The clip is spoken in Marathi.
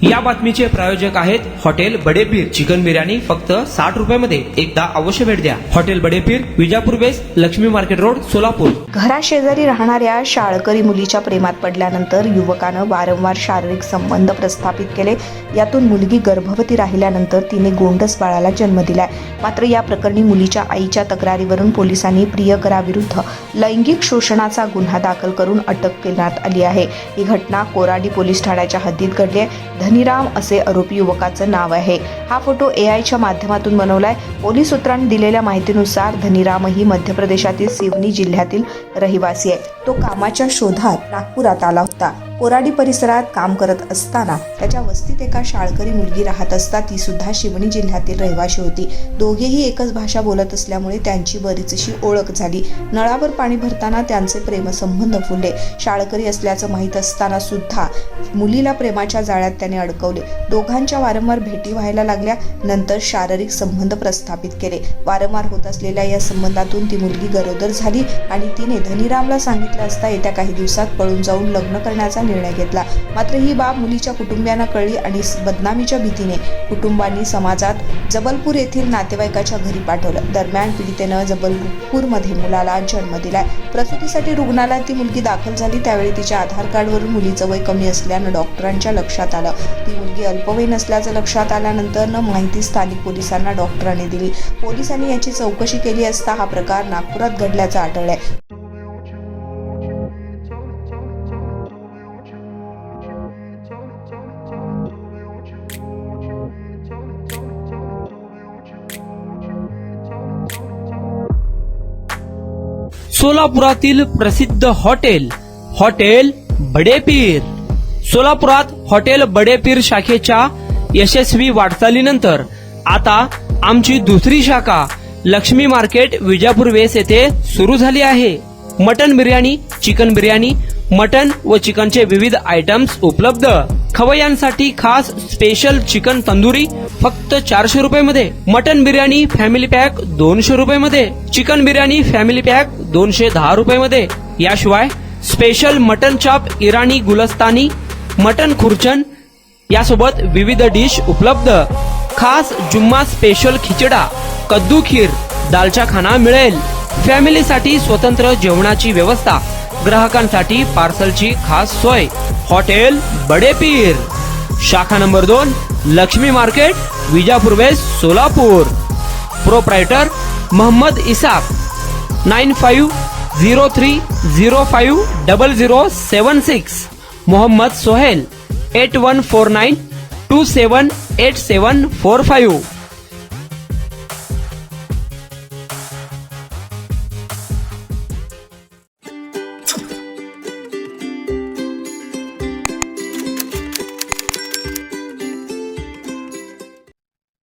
या बातमीचे प्रायोजक आहेत हॉटेल बडेपीर चिकन बिर्याणी फक्त 60 रुपयामध्ये. एकदा अवश्य भेट द्या. Hotel Badepir, Vijapur west, Laxmi market road, Solapur. घराशेजारी राहणाऱ्या शाळकरी मुलीच्या प्रेमात पडल्यानंतर युवकानं वारंवार शारीरिक संबंध प्रस्थापित केले. यातून मुलगी गर्भवती राहिल्यानंतर तिने गोंडस बाळाला जन्म दिलाय. मात्र या प्रकरणी मुलीच्या आईच्या तक्रारीवरून पोलिसांनी प्रियकराविरुद्ध लैंगिक शोषणाचा गुन्हा दाखल करून अटक करण्यात आली आहे. ही घटना कोराडी पोलीस ठाण्याच्या हद्दीत घडली आहे. धनीराम असे आरोपी युवकाचं नाव आहे. हा फोटो एआयच्या माध्यमातून बनवलाय. पोलीस सूत्रांनी दिलेल्या माहितीनुसार धनीरामही मध्य प्रदेशातील सिवनी जिल्ह्यातील रहिवासी आहे. तो कामाच्या शोधात नागपुरात आला होता. कोराडी परिसरात काम करत असताना त्याच्या वस्तीत एका शाळकरी मुलगी राहत असता. ती सुद्धा शिवनी जिल्ह्यातील रहिवासी होती. दोघेही एकच भाषा बोलत असल्यामुळे त्यांची बरीचशी ओळख झाली. नळावर पाणी भरताना त्यांचे प्रेमसंबंध फुलले. शाळकरी असल्याचं माहीत असताना सुद्धा मुलीला प्रेमाच्या जाळ्यात त्याने अडकवले. दोघांच्या वारंवार भेटी व्हायला लागल्या. नंतर शारीरिक संबंध प्रस्थापित केले. वारंवार होत असलेल्या या संबंधातून ती मुलगी गरोदर झाली आणि तिने धनीरामला सांगितलं असता येत्या काही दिवसात पळून जाऊन लग्न करण्याचा निर्णय घेतला. मात्र ही बाब मुलीच्या कुटुंबियांना कळली आणि बदनामीच्या भीतीने कुटुंबांनी समाजात जबलपूर येथील नातेवाईकाच्या घरी पाठवलं. दरम्यान पीडितेनं जबलपूरमध्ये मुलाला जन्म दिलाय. प्रसूतीसाठी रुग्णालयात ती मुलगी दाखल झाली. त्यावेळी तिच्या आधार कार्डवरून मुलीचं वय कमी असल्यानं डॉक्टरांच्या लक्षात आलं. ती मुलगी अल्पवयीन असल्याचं लक्षात आल्यानंतर माहिती स्थानिक पोलिसांना डॉक्टरांनी दिली. पोलिसांनी याची चौकशी केली असता हा प्रकार नागपुरात घडल्याचं आढळलंय. सोलापुरातील प्रसिद्ध हॉटेल बडेपीर. सोलापुरात हॉटेल बडेपीर शाखेच्या यशस्वी वाटचालीनंतर आता आमची दुसरी शाखा लक्ष्मी मार्केट विजापूर वेस येथे सुरू झाली आहे. Mutton biryani, chicken biryani, mutton व चिकनचे विविध आयटम्स उपलब्ध. खवय्यांसाठी खास स्पेशल चिकन तंदुरी फक्त 400 रुपयामध्ये. मटन बिर्याणी फॅमिली पॅक 200 रुपयामध्ये. चिकन बिर्याणी फॅमिली पॅक 210 रुपयामध्ये. याशिवाय स्पेशल मटन चाप, इराणी गुलस्तानी, मटन खुर्चन यासोबत विविध डिश उपलब्ध. खास जुम्मा स्पेशल खिचडा, कद्दू खीर, दालचा खाना मिळेल. फॅमिलीसाठी स्वतंत्र जेवणाची व्यवस्था. ग्राहकांसाठी पार्सलची खास सोय. हॉटेल बडेपीर, शाखा number 2, Laxmi market, Vijapur west, Solapur. Proprietor Mohammad Isak. 9503050076. Mohammad Sohail. 8149278745.